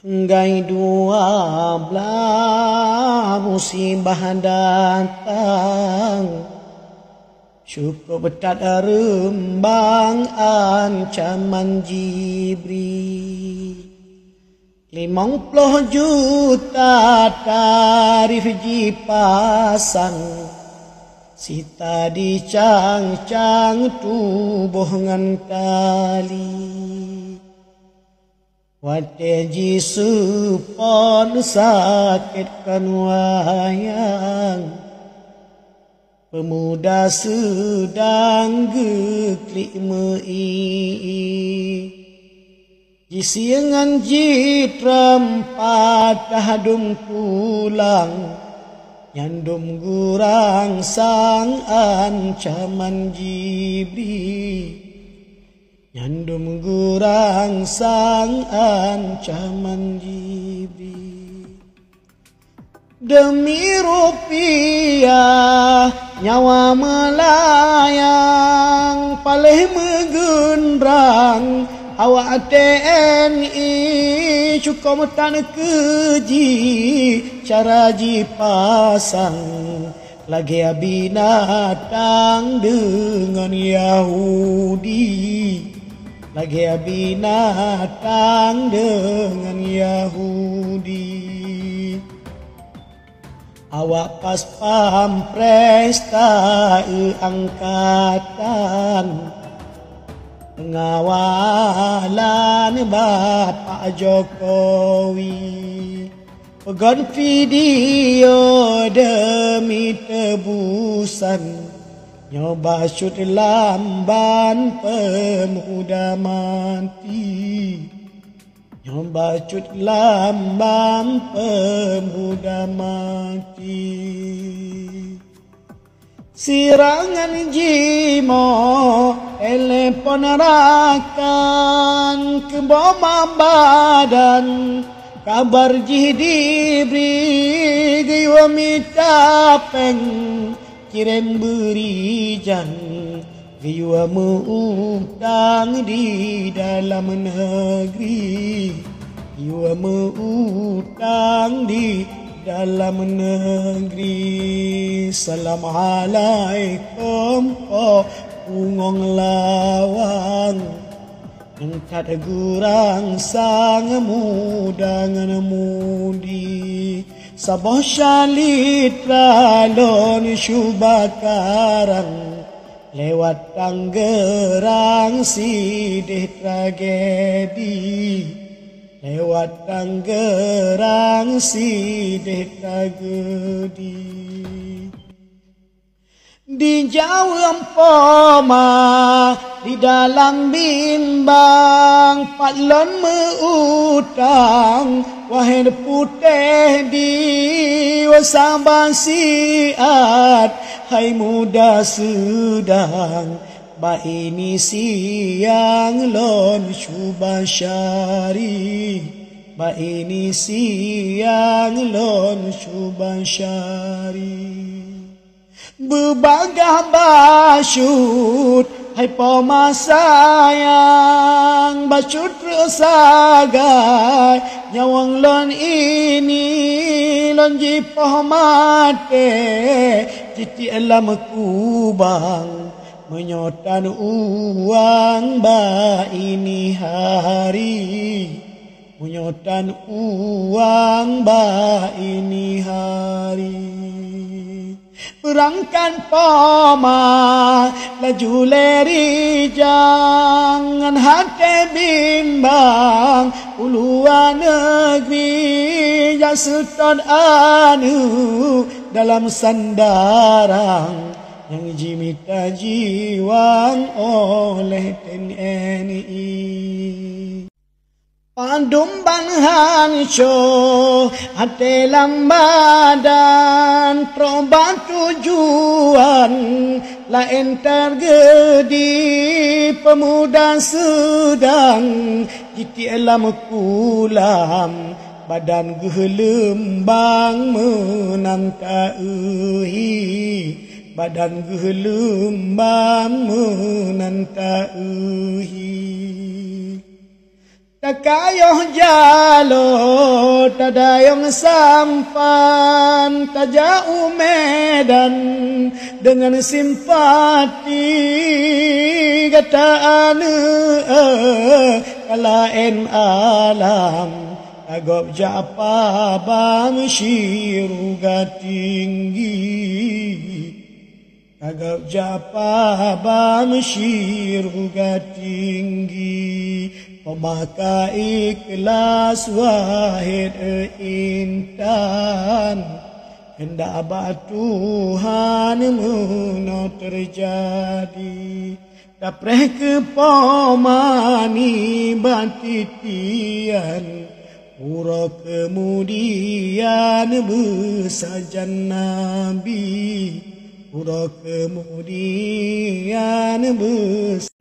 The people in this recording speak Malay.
Gai 12 musibah datang, syukur betat rembang ancaman Jibril. 50 juta tarif dipasang, sita dicang-cang tubuh ngan tali. Wateji supon sakitkan wayang, pemuda sedang geklik mei. Jisiangan jitram patah dum tulang, nyandum gurang sang ancaman Jibril. Nyandum gurang sang ancaman Jibril. Demi rupiah nyawa melayang, paleh megendrang awak TNI. Cukup tan keji cara dipasang, lagi binatang dengan Yahudi. Lagi binatang dengan Yahudi. Awak pas pampres tak angkatan, pengawalan Bapak Jokowi. Pegon video demi tebusan, nyoba syut lamban pemuda mati. Nyoba syut lamban pemuda mati. Sirangan jimo telepon rakan, ke boma badan kabar jidibri giwa mitapeng. Kirim berijan giwa meutang di dalam negeri. Giwa meutang di dalam negeri. Assalamualaikum ungong lawang, engkat gurang sang muda ngan mudi. Sabah syalit lalon syubakarang, lewat Tanggerang sidih tragedi. Lewat Tanggerang sidih tragedi. Di Jawa empoma di dalam bimbang, patlon meutang wahai putih di wasabah siat. Hai muda sedang ba ini siang lon syubasyari. Ba ini siang lon syubasyari. Bebagah basyut hai poma sayang, basyut resagai nyawang lon ini. Lon jipoh mate jiti alam kubang, menyotan uang ba ini hari. Menyotan uang ba ini hari. Perangkan poma laju leri jangan hati bimbang. Uluan negeri jasutan anu dalam sandarang, yang jimita jiwang oleh TNI. Pandumban hanco hati lambadan, terobat tujuan lain tergedi. Pemuda sedang jiti alam kulam, badan gelembang menantai. Badan gelembang menantai. Takayuh jalo tadayong sampan, tajauh medan dengan simpati gataan kalain alam agop japa bang syiruga tinggi agop japa bang syiruga tinggi. Pemaka ikhlas wahid intan, hendak abad Tuhan menau terjadi. Dapreh kepomani batitian, pura kemudian bersajan Nabi, pura kemudian bersajan